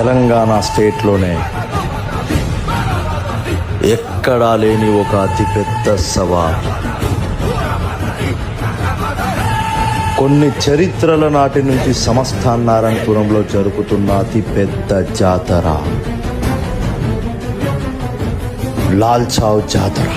తెలంగాణ స్టేట్లోనే ఎక్కడా లేని ఒక అతిపెద్ద సభ, కొన్ని చరిత్రల నాటి నుంచి సంస్థాన్ నారాయణపురంలో జరుగుతున్న అతిపెద్ద జాతర లాల్ చావ్ జాతర.